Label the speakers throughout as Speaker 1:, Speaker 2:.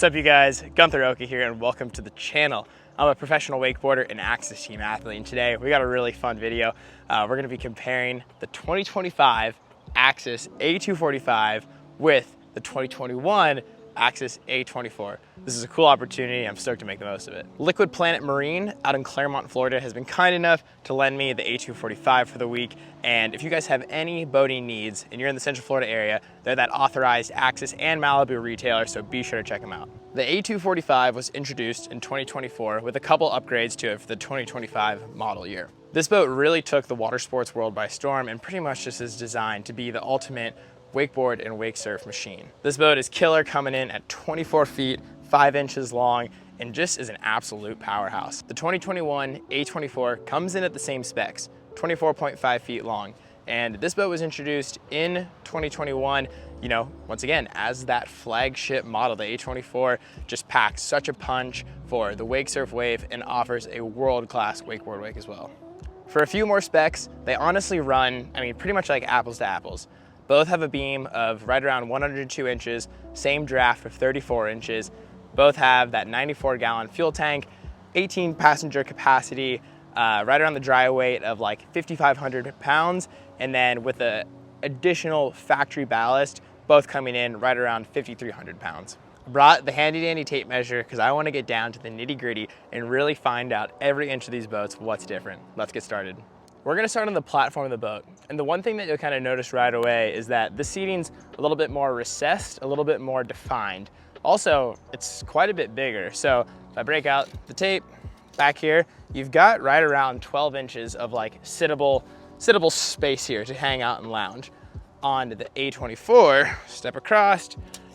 Speaker 1: What's up, you guys? Gunther Oka here, and welcome to the channel. I'm a professional wakeboarder and Axis team athlete, and today we got a really fun video. We're going to be comparing the 2025 Axis A245 with the 2021 Axis A24. This is a cool opportunity. I'm stoked to make the most of it. Liquid Planet Marine out in Claremont, Florida has been kind enough to lend me the A245 for the week. And if you guys have any boating needs and you're in the Central Florida area, they're that authorized Axis and Malibu retailer, so be sure to check them out. The A245 was introduced in 2024 with a couple upgrades to it for the 2025 model year. This boat really took the water sports world by storm and pretty much just is designed to be the ultimate wakeboard and wake surf machine. This boat is killer, coming in at 24 feet, 5 inches long, and just is an absolute powerhouse. The 2021 A24 comes in at the same specs, 24.5 feet long. And this boat was introduced in 2021, once again, as that flagship model. The A24 just packs such a punch for the wake surf wave and offers a world-class wakeboard wake as well. For a few more specs, they honestly run, pretty much like apples to apples. Both have a beam of right around 102 inches, same draft of 34 inches. Both have that 94-gallon fuel tank, 18 passenger capacity, right around the dry weight of like 5,500 pounds, and then with the additional factory ballast, both coming in right around 5,300 pounds. I brought the handy dandy tape measure because I want to get down to the nitty gritty and really find out every inch of these boats what's different. Let's get started. We're gonna start on the platform of the boat. And the one thing that you'll kind of notice right away is that the seating's a little bit more recessed, a little bit more defined. Also, it's quite a bit bigger. So if I break out the tape back here, you've got right around 12 inches of like sittable space here to hang out and lounge. On the A24, step across,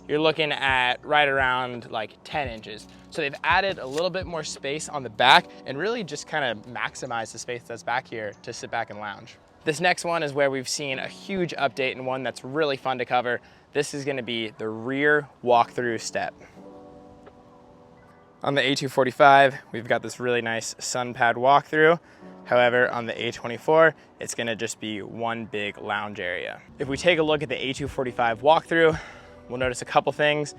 Speaker 1: you're looking at right around like 10 inches. So they've added a little bit more space on the back and really just kind of maximize the space that's back here to sit back and lounge. This next one is where we've seen a huge update and one that's really fun to cover. This is gonna be the rear walk-through step. On the A245, we've got this really nice sun pad walk-through. However, on the A24, it's gonna just be one big lounge area. If we take a look at the A245 walk-through, we'll notice a couple things.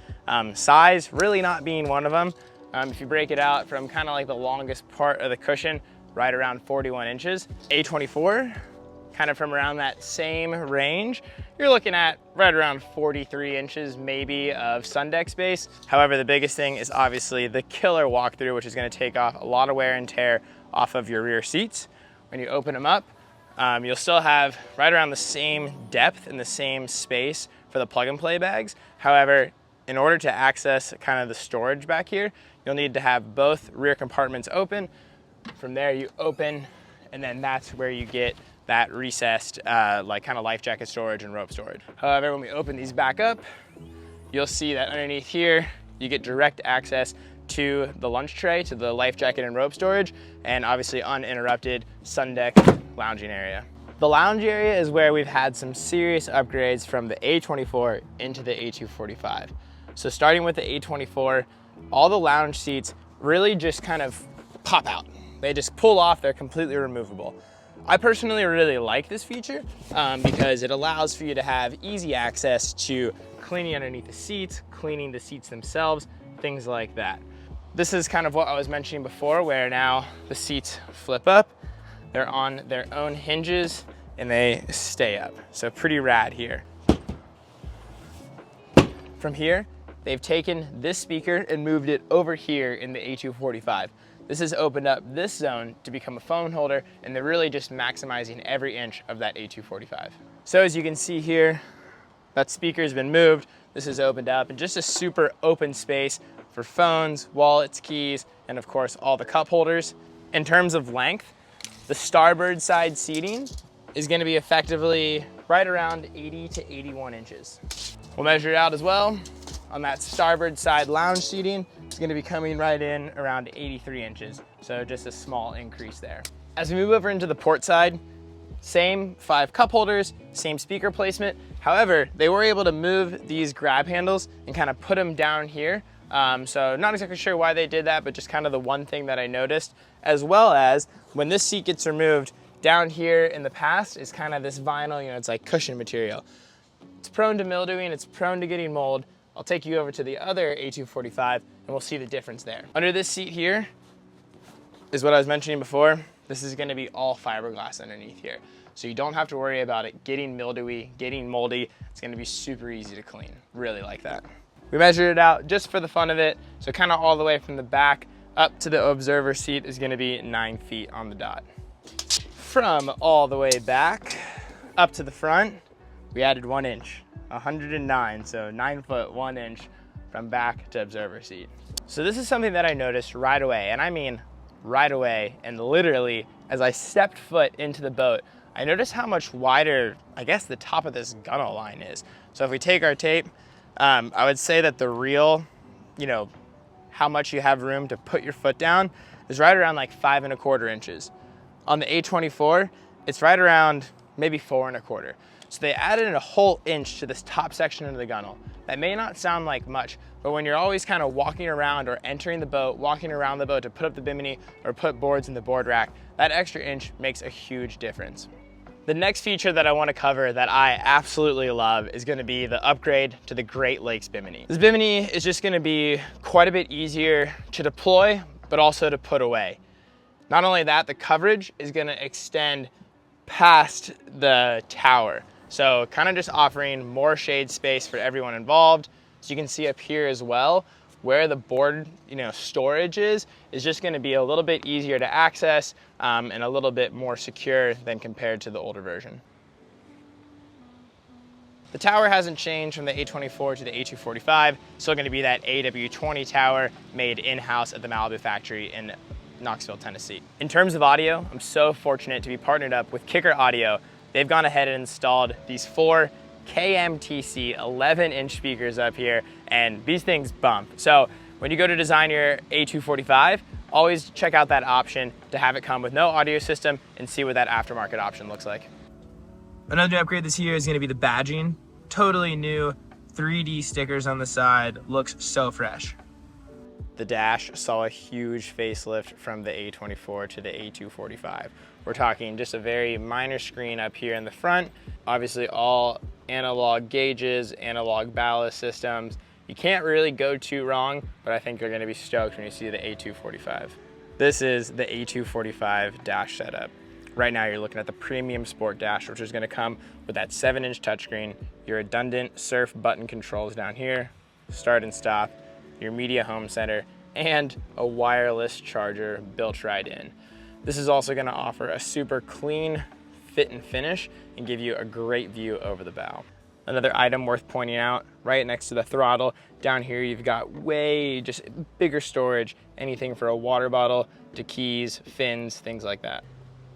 Speaker 1: Size really not being one of them. If you break it out from kind of like the longest part of the cushion, right around 41 inches. A24, kind of from around that same range, you're looking at right around 43 inches maybe of sun deck space. However, the biggest thing is obviously the killer walkthrough, which is gonna take off a lot of wear and tear off of your rear seats. When you open them up, you'll still have right around the same depth and the same space for the plug and play bags. However, in order to access kind of the storage back here, you'll need to have both rear compartments open. From there you open, and then that's where you get that recessed like kind of life jacket storage and rope storage. However, when we open these back up, you'll see that underneath here, you get direct access to the lunch tray, to the life jacket and rope storage, and obviously uninterrupted sun deck lounging area. The lounge area is where we've had some serious upgrades from the A24 into the A245. So starting with the A24, all the lounge seats really just kind of pop out. They just pull off, they're completely removable. I personally really like this feature because it allows for you to have easy access to cleaning underneath the seats, cleaning the seats themselves, things like that. This is kind of what I was mentioning before, where now the seats flip up, they're on their own hinges, and they stay up. So pretty rad here. From here, they've taken this speaker and moved it over here in the A245. This has opened up this zone to become a phone holder, and they're really just maximizing every inch of that A245. So as you can see here, that speaker's been moved. This is opened up, and just a super open space for phones, wallets, keys, and of course, all the cup holders. In terms of length, the starboard side seating is gonna be effectively right around 80 to 81 inches. We'll measure it out as well. On that starboard side lounge seating, it's gonna be coming right in around 83 inches. So just a small increase there. As we move over into the port side, same 5 cup holders, same speaker placement. However, they were able to move these grab handles and kind of put them down here. So not exactly sure why they did that, but just kind of the one thing that I noticed, as well as when this seat gets removed, down here in the past is kind of this vinyl, it's like cushion material. It's prone to mildewing, it's prone to getting mold. I'll take you over to the other A245 and we'll see the difference there. Under this seat here is what I was mentioning before. This is gonna be all fiberglass underneath here. So you don't have to worry about it getting mildewy, getting moldy. It's gonna be super easy to clean. Really like that. We measured it out just for the fun of it. So kind of all the way from the back up to the observer seat is gonna be 9 feet on the dot. From all the way back up to the front, we added 1 inch, 109, so 9 foot 1 inch from back to observer seat. So this is something that I noticed right away, and I mean right away, and literally as I stepped foot into the boat, I noticed how much wider, I guess, the top of this gunnel line is. So if we take our tape, I would say that the real, how much you have room to put your foot down is right around like 5 1/4 inches. On the A24, it's right around maybe 4 1/4. So they added a whole inch to this top section of the gunnel. That may not sound like much, but when you're always kind of walking around or entering the boat, walking around the boat to put up the bimini or put boards in the board rack, that extra inch makes a huge difference. The next feature that I want to cover that I absolutely love is going to be the upgrade to the Great Lakes bimini. This bimini is just going to be quite a bit easier to deploy, but also to put away. Not only that, the coverage is going to extend past the tower. So kind of just offering more shade space for everyone involved. So you can see up here as well, where the board storage is just going to be a little bit easier to access and a little bit more secure than compared to the older version. The tower hasn't changed from the A24 to the A245. Still going to be that AW20 tower made in-house at the Malibu factory in Knoxville, Tennessee. In terms of audio, I'm so fortunate to be partnered up with Kicker Audio. They've gone ahead and installed these 4 KMTC 11-inch speakers up here, and these things bump. So when you go to design your A245, always check out that option to have it come with no audio system and see what that aftermarket option looks like. Another new upgrade this year is going to be the badging. Totally new 3D stickers on the side. Looks so fresh. The dash saw a huge facelift from the A24 to the A245. We're talking just a very minor screen up here in the front. Obviously all analog gauges, analog ballast systems. You can't really go too wrong, but I think you're gonna be stoked when you see the A245. This is the A245 dash setup. Right now you're looking at the premium sport dash, which is gonna come with that 7-inch touchscreen, your redundant surf button controls down here, start and stop, your media home center, and a wireless charger built right in. This is also gonna offer a super clean fit and finish and give you a great view over the bow. Another item worth pointing out, right next to the throttle, down here you've got way just bigger storage, anything for a water bottle to keys, fins, things like that.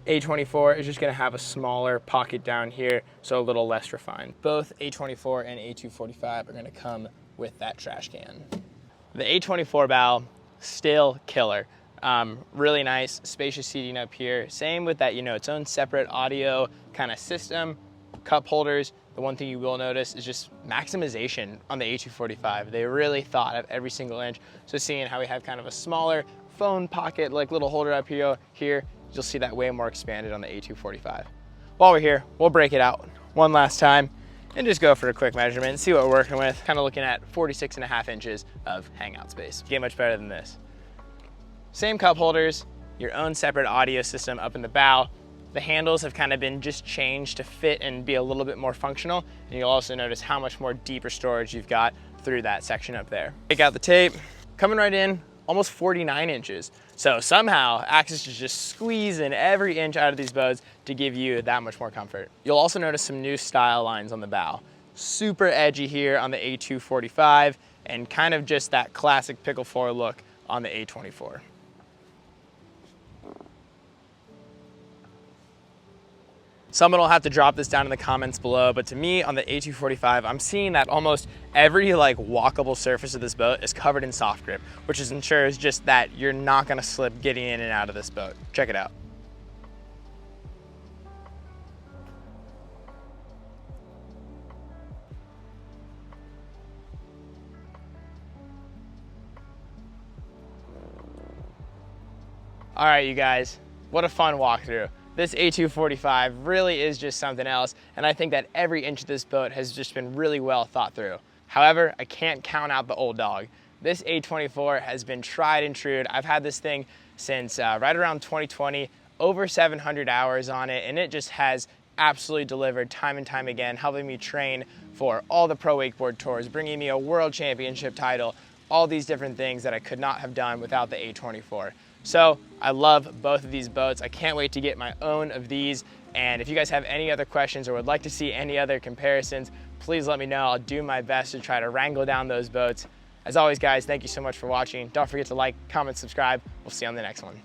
Speaker 1: A24 is just gonna have a smaller pocket down here, so a little less refined. Both A24 and A245 are gonna come with that trash can. The A24 bow, still killer. Really nice, spacious seating up here. Same with that, its own separate audio kind of system, cup holders. The one thing you will notice is just maximization on the A245. They really thought of every single inch. So seeing how we have kind of a smaller phone pocket, like little holder up here, you'll see that way more expanded on the A245. While we're here, we'll break it out one last time and just go for a quick measurement and see what we're working with. Kind of looking at 46.5 inches of hangout space. Get much better than this. Same cup holders, your own separate audio system up in the bow. The handles have kind of been just changed to fit and be a little bit more functional. And you'll also notice how much more deeper storage you've got through that section up there. Take out the tape, coming right in, almost 49 inches. So somehow Axis is just squeezing every inch out of these boats to give you that much more comfort. You'll also notice some new style lines on the bow. Super edgy here on the A245 and kind of just that classic pickle 4 look on the A24. Someone will have to drop this down in the comments below, but to me on the A245, I'm seeing that almost every walkable surface of this boat is covered in soft grip, which ensures just that you're not gonna slip getting in and out of this boat. Check it out. All right, you guys, what a fun walkthrough. This A245 really is just something else, and I think that every inch of this boat has just been really well thought through. However, I can't count out the old dog. This A24 has been tried and true. I've had this thing since right around 2020, over 700 hours on it, and it just has absolutely delivered time and time again, helping me train for all the pro wakeboard tours, bringing me a world championship title, all these different things that I could not have done without the A24. So I love both of these boats. I can't wait to get my own of these. And if you guys have any other questions or would like to see any other comparisons, please let me know. I'll do my best to try to wrangle down those boats. As always, guys, thank you so much for watching. Don't forget to like, comment, subscribe. We'll see you on the next one.